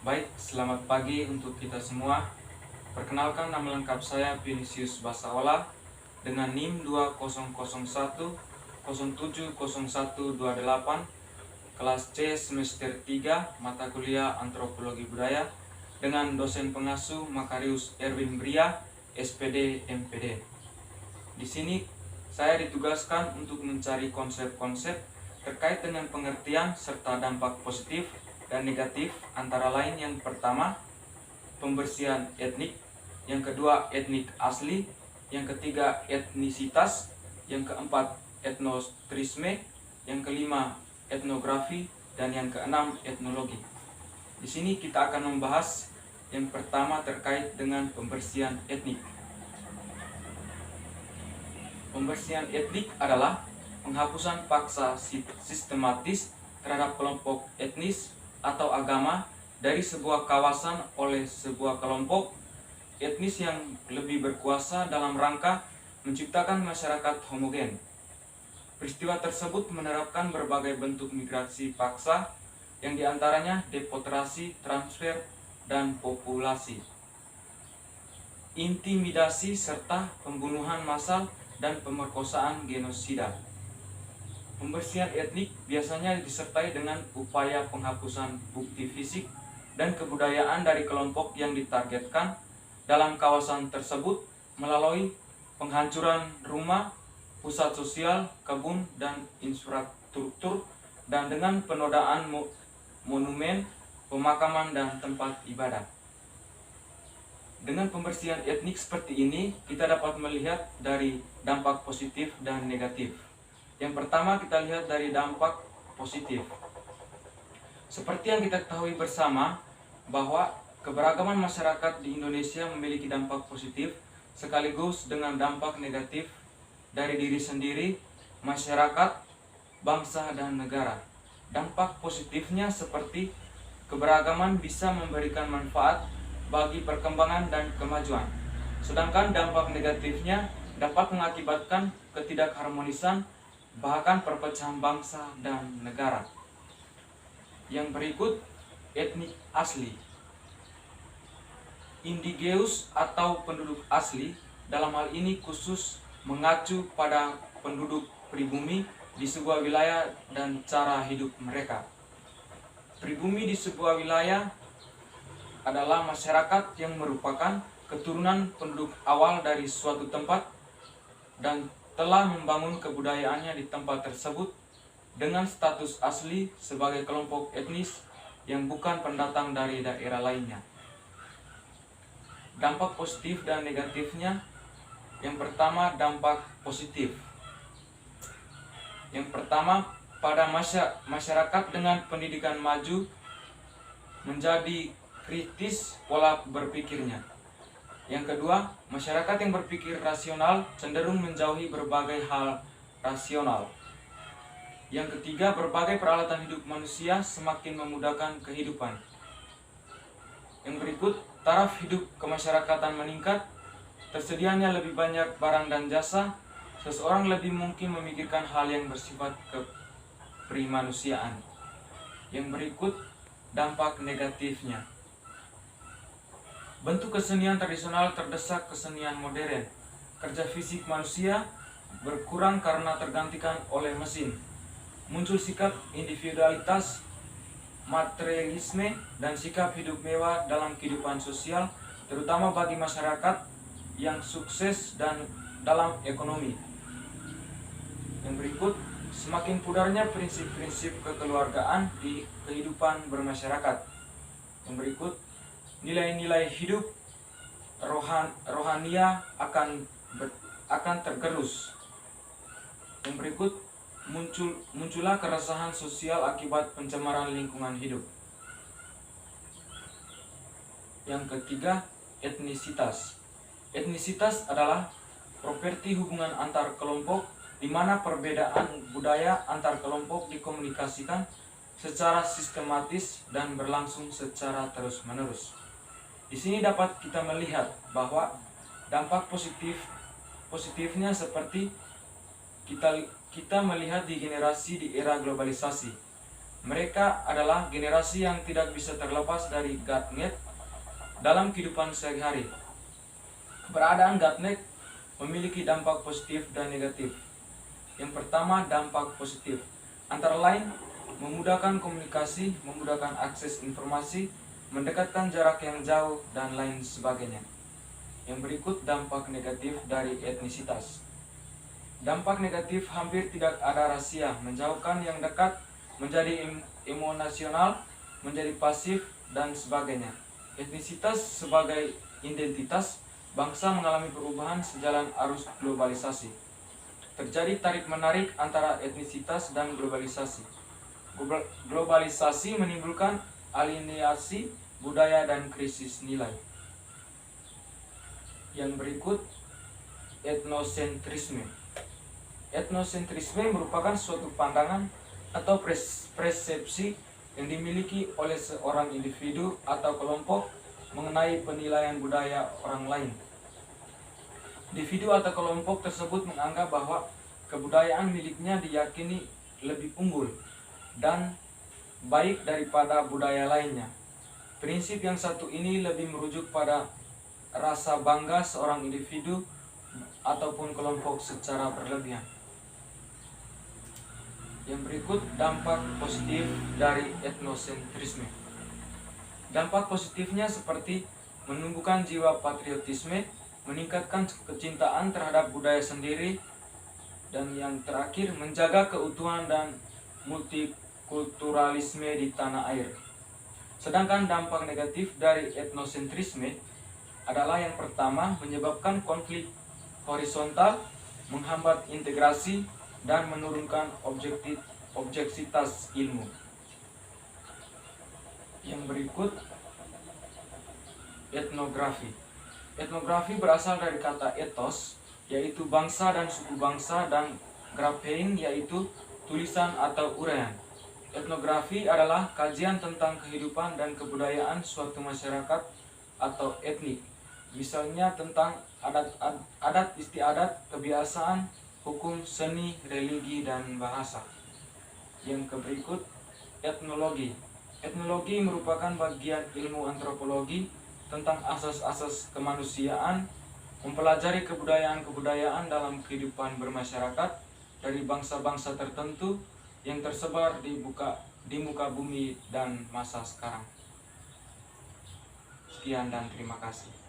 Baik, selamat pagi untuk kita semua. Perkenalkan, nama lengkap saya Vinicius Basawala dengan NIM 2001070128, kelas C semester 3, mata kuliah Antropologi Budaya, dengan dosen pengasuh Makarius Erwin Bria, SPD MPD. Di sini saya ditugaskan untuk mencari konsep-konsep terkait dengan pengertian serta dampak positif dan negatif, antara lain yang pertama pembersihan etnik, yang kedua etnik asli, yang ketiga etnisitas, yang keempat etnotrisme, yang kelima etnografi, dan yang keenam etnologi. Di sini kita akan membahas yang pertama terkait dengan pembersihan etnik. Pembersihan etnik adalah penghapusan paksa sistematis terhadap kelompok etnis atau agama dari sebuah kawasan oleh sebuah kelompok etnis yang lebih berkuasa dalam rangka menciptakan masyarakat homogen. Peristiwa tersebut menerapkan berbagai bentuk migrasi paksa yang diantaranya deportasi, transfer, dan populasi, intimidasi, serta pembunuhan massal dan pemerkosaan genosida. Pembersihan etnik biasanya disertai dengan upaya penghapusan bukti fisik dan kebudayaan dari kelompok yang ditargetkan dalam kawasan tersebut melalui penghancuran rumah, pusat sosial, kebun, dan infrastruktur, dan dengan penodaan monumen, pemakaman, dan tempat ibadah. Dengan pembersihan etnik seperti ini, kita dapat melihat dari dampak positif dan negatif. Yang pertama, kita lihat dari dampak positif. Seperti yang kita ketahui bersama, bahwa keberagaman masyarakat di Indonesia memiliki dampak positif sekaligus dengan dampak negatif dari diri sendiri, masyarakat, bangsa, dan negara. Dampak positifnya seperti keberagaman bisa memberikan manfaat bagi perkembangan dan kemajuan. Sedangkan dampak negatifnya dapat mengakibatkan ketidakharmonisan, bahkan perpecahan bangsa dan negara. Yang berikut, etnik asli. Indigeus atau penduduk asli dalam hal ini khusus mengacu pada penduduk pribumi di sebuah wilayah dan cara hidup mereka. Pribumi di sebuah wilayah adalah masyarakat yang merupakan keturunan penduduk awal dari suatu tempat dan telah membangun kebudayaannya di tempat tersebut dengan status asli sebagai kelompok etnis yang bukan pendatang dari daerah lainnya. Dampak positif dan negatifnya. Yang pertama, dampak positif. Yang pertama, pada masyarakat dengan pendidikan maju menjadi kritis pola berpikirnya. Yang kedua, masyarakat yang berpikir rasional cenderung menjauhi berbagai hal rasional. Yang ketiga, berbagai peralatan hidup manusia semakin memudahkan kehidupan. Yang berikut, taraf hidup kemasyarakatan meningkat, tersedianya lebih banyak barang dan jasa, seseorang lebih mungkin memikirkan hal yang bersifat keprimanusiaan. Yang berikut, dampak negatifnya. Bentuk kesenian tradisional terdesak kesenian modern. Kerja fisik manusia berkurang karena tergantikan oleh mesin. Muncul sikap individualitas, materialisme, dan sikap hidup mewah dalam kehidupan sosial, terutama bagi masyarakat yang sukses dan dalam ekonomi. Yang berikut, semakin pudarnya prinsip-prinsip kekeluargaan di kehidupan bermasyarakat. Yang berikut, nilai-nilai hidup rohania akan tergerus. Yang berikut, muncullah keresahan sosial akibat pencemaran lingkungan hidup. Yang ketiga, etnisitas. Etnisitas adalah properti hubungan antar kelompok di mana perbedaan budaya antar kelompok dikomunikasikan secara sistematis dan berlangsung secara terus-menerus. Di sini dapat kita melihat bahwa dampak positifnya seperti kita melihat di generasi di era globalisasi. Mereka adalah generasi yang tidak bisa terlepas dari GATNet dalam kehidupan sehari-hari. Keberadaan GATNet memiliki dampak positif dan negatif. Yang pertama, dampak positif. Antara lain, memudahkan komunikasi, memudahkan akses informasi, mendekatkan jarak yang jauh, dan lain sebagainya. Yang berikut dampak negatif dari etnisitas. Dampak negatif hampir tidak ada rahasia, menjauhkan yang dekat, menjadi emosional, menjadi pasif, dan sebagainya. Etnisitas sebagai identitas, bangsa mengalami perubahan sejalan arus globalisasi. Terjadi tarik-menarik antara etnisitas dan globalisasi. Globalisasi menimbulkan alienasi budaya dan krisis nilai. Yang berikut, etnosentrisme. Etnosentrisme merupakan suatu pandangan atau persepsi yang dimiliki oleh seorang individu atau kelompok mengenai penilaian budaya orang lain. Individu atau kelompok tersebut menganggap bahwa kebudayaan miliknya diyakini lebih unggul dan baik daripada budaya lainnya. Prinsip yang satu ini lebih merujuk pada rasa bangga seorang individu ataupun kelompok secara berlebihan. Yang berikut, dampak positif dari etnosentrisme. Dampak positifnya seperti menumbuhkan jiwa patriotisme, meningkatkan kecintaan terhadap budaya sendiri, dan yang terakhir, menjaga keutuhan dan multikulturalisme di tanah air. Sedangkan dampak negatif dari etnosentrisme adalah yang pertama, menyebabkan konflik horizontal, menghambat integrasi, dan menurunkan objektivitas ilmu. Yang berikut, etnografi. Etnografi berasal dari kata ethos, yaitu bangsa dan suku bangsa, dan graphein, yaitu tulisan atau uraian. Etnografi adalah kajian tentang kehidupan dan kebudayaan suatu masyarakat atau etnik, misalnya tentang adat istiadat, kebiasaan, hukum, seni, religi, dan bahasa. Yang berikut, etnologi. Etnologi merupakan bagian ilmu antropologi tentang asas-asas kemanusiaan, mempelajari kebudayaan-kebudayaan dalam kehidupan bermasyarakat dari bangsa-bangsa tertentu yang tersebar di muka bumi dan masa sekarang. Sekian dan terima kasih.